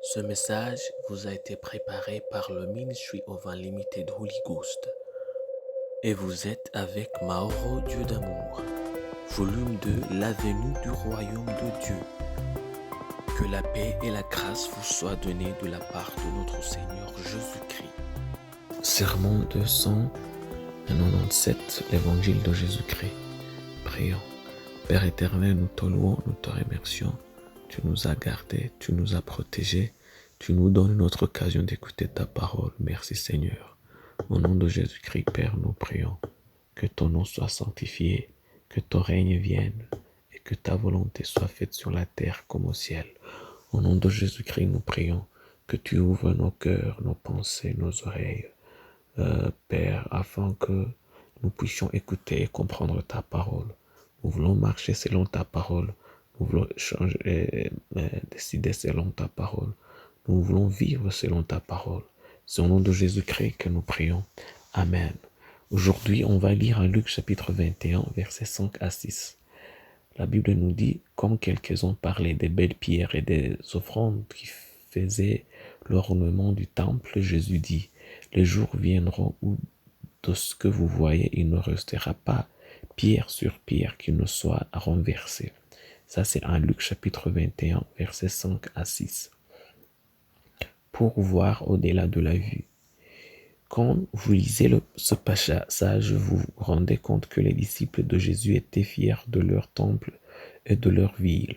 Ce message vous a été préparé par le Ministry of Unlimited Holy Ghost et vous êtes avec Mauro Dieu d'amour, volume 2, la venue du royaume de Dieu. Que la paix et la grâce vous soient données de la part de notre Seigneur Jésus-Christ. Sermon 297, l'évangile de Jésus-Christ. Prions. Père éternel, nous te louons, nous te remercions. Tu nous as gardés, tu nous as protégés. Tu nous donnes notre occasion d'écouter ta parole. Merci Seigneur. Au nom de Jésus-Christ, Père, nous prions. Que ton nom soit sanctifié, que ton règne vienne et que ta volonté soit faite sur la terre comme au ciel. Au nom de Jésus-Christ, nous prions que tu ouvres nos cœurs, nos pensées, nos oreilles, Père, afin que nous puissions écouter et comprendre ta parole. Nous voulons marcher selon ta parole. Nous voulons décider selon ta parole. Nous voulons vivre selon ta parole. C'est au nom de Jésus-Christ que nous prions. Amen. Aujourd'hui, on va lire en Luc chapitre 21, versets 5 à 6. La Bible nous dit, comme quelques-uns parlaient des belles pierres et des offrandes qui faisaient l'ornement du temple, Jésus dit, les jours viendront où de ce que vous voyez, il ne restera pas pierre sur pierre qui ne soit renversée. Ça, c'est en Luc chapitre 21, versets 5 à 6. Pour voir au-delà de la vue. Quand vous lisez ce passage, vous vous rendez compte que les disciples de Jésus étaient fiers de leur temple et de leur ville.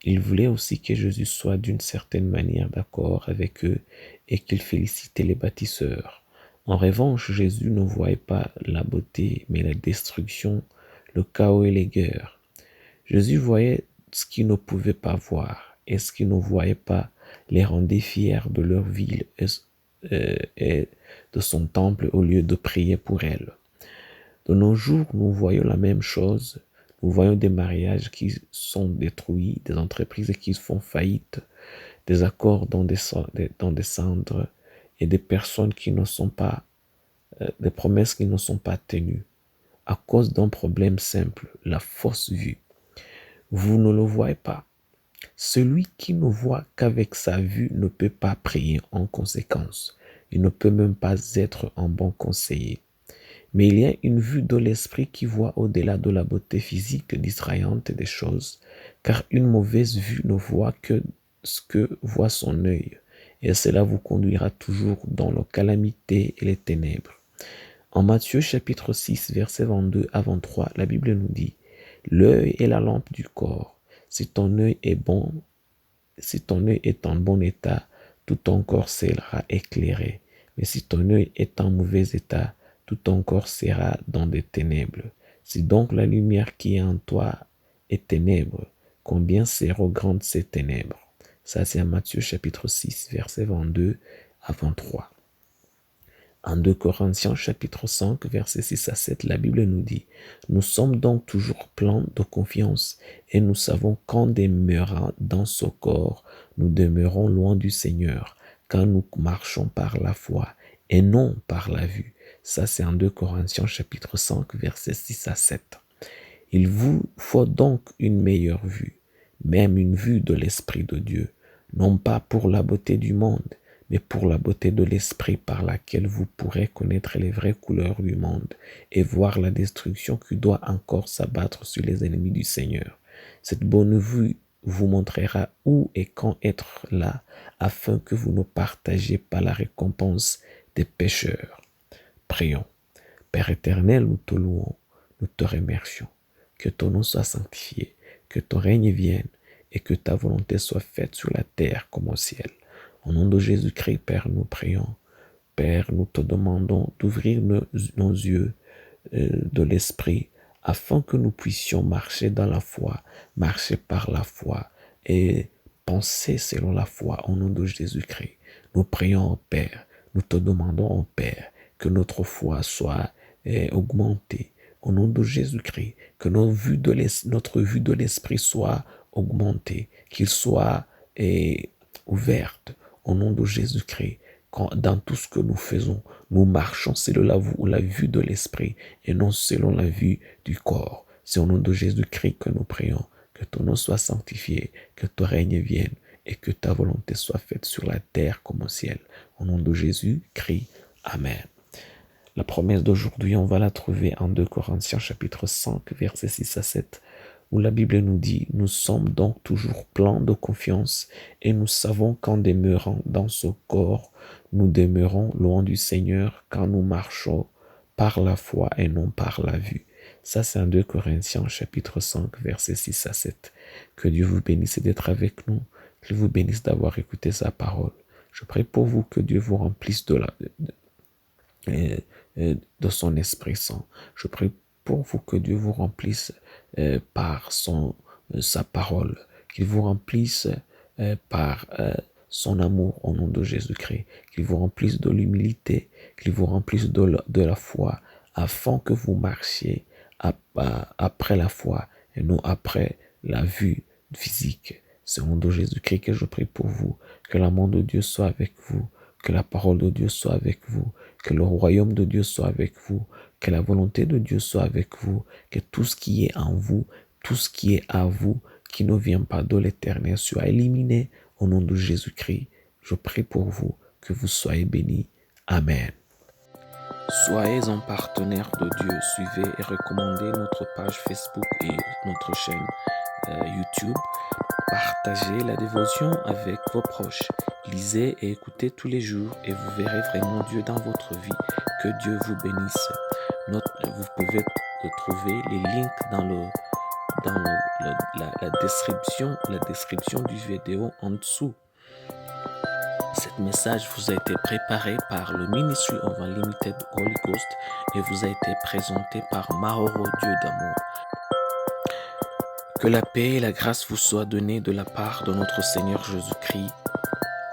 Ils voulaient aussi que Jésus soit d'une certaine manière d'accord avec eux et qu'ils félicitaient les bâtisseurs. En revanche, Jésus ne voyait pas la beauté, mais la destruction, le chaos et les guerres. Jésus voyait ce qu'ils ne pouvaient pas voir, et ce qu'ils ne voyaient pas les rendait fiers de leur ville et de son temple au lieu de prier pour elle. De nos jours, nous voyons la même chose. Nous voyons des mariages qui sont détruits, des entreprises qui font faillite, des accords dans des cendres et des personnes qui ne sont pas, des promesses qui ne sont pas tenues à cause d'un problème simple, la fausse vue. Vous ne le voyez pas. Celui qui ne voit qu'avec sa vue ne peut pas prier en conséquence. Il ne peut même pas être un bon conseiller. Mais il y a une vue de l'esprit qui voit au-delà de la beauté physique distrayante des choses, car une mauvaise vue ne voit que ce que voit son œil, et cela vous conduira toujours dans la calamité et les ténèbres. En Matthieu chapitre 6, versets 22 à 23, la Bible nous dit « L'œil est la lampe du corps. Si ton œil est en bon état, tout ton corps sera éclairé. Mais si ton œil est en mauvais état, tout ton corps sera dans des ténèbres. Si donc la lumière qui est en toi est ténèbres, combien seront grandes ces ténèbres ?» Ça, c'est en Matthieu chapitre 6, versets 22 à 23. En 2 Corinthiens chapitre 5, versets 6 à 7, la Bible nous dit « Nous sommes donc toujours pleins de confiance et nous savons qu'en demeurant dans ce corps, nous demeurons loin du Seigneur, car nous marchons par la foi et non par la vue. » Ça, c'est en 2 Corinthiens chapitre 5, versets 6 à 7. Il vous faut donc une meilleure vue, même une vue de l'Esprit de Dieu, non pas pour la beauté du monde, mais pour la beauté de l'esprit par laquelle vous pourrez connaître les vraies couleurs du monde et voir la destruction qui doit encore s'abattre sur les ennemis du Seigneur. Cette bonne vue vous montrera où et quand être là, afin que vous ne partagiez pas la récompense des pécheurs. Prions. Père éternel, nous te louons, nous te remercions. Que ton nom soit sanctifié, que ton règne vienne et que ta volonté soit faite sur la terre comme au ciel. Au nom de Jésus-Christ, Père, nous prions. Père, nous te demandons d'ouvrir nos yeux de l'esprit afin que nous puissions marcher dans la foi, marcher par la foi et penser selon la foi au nom de Jésus-Christ. Nous prions, Père, nous te demandons, Père, que notre foi soit augmentée. Au nom de Jésus-Christ, que notre vue de l'esprit soit augmentée, qu'il soit ouverte. Au nom de Jésus-Christ, dans tout ce que nous faisons, nous marchons selon la vue de l'esprit et non selon la vue du corps. C'est au nom de Jésus-Christ que nous prions. Que ton nom soit sanctifié, que ton règne vienne et que ta volonté soit faite sur la terre comme au ciel. Au nom de Jésus, crie Amen. La promesse d'aujourd'hui, on va la trouver en 2 Corinthiens chapitre 5, versets 6 à 7, où la Bible nous dit « Nous sommes donc toujours pleins de confiance et nous savons qu'en demeurant dans ce corps, nous demeurons loin du Seigneur quand nous marchons par la foi et non par la vue. » Ça, c'est en 2 Corinthiens chapitre 5, versets 6 à 7. Que Dieu vous bénisse d'être avec nous. Qu'il vous bénisse d'avoir écouté sa parole. Je prie pour vous que Dieu vous remplisse de son Esprit Saint. Je prie pour vous que Dieu vous remplisse par sa parole, qu'il vous remplisse par son amour au nom de Jésus-Christ, qu'il vous remplisse de l'humilité, qu'il vous remplisse de la foi, afin que vous marchiez après la foi et non après la vue physique. C'est au nom de Jésus-Christ que je prie pour vous, que l'amour de Dieu soit avec vous, que la parole de Dieu soit avec vous, que le royaume de Dieu soit avec vous, que la volonté de Dieu soit avec vous, que tout ce qui est en vous, tout ce qui est à vous, qui ne vient pas de l'Éternel, soit éliminé au nom de Jésus-Christ. Je prie pour vous, que vous soyez bénis. Amen. Soyez un partenaire de Dieu. Suivez et recommandez notre page Facebook et notre chaîne YouTube. Partagez la dévotion avec vos proches. Lisez et écoutez tous les jours et vous verrez vraiment Dieu dans votre vie. Que Dieu vous bénisse. Vous pouvez trouver les links dans la description du vidéo en dessous. Cet message vous a été préparé par le Ministry of Unlimited Holy Ghost et vous a été présenté par Mahoro Dieu d'amour. Que la paix et la grâce vous soient données de la part de notre Seigneur Jésus-Christ.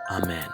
Amen.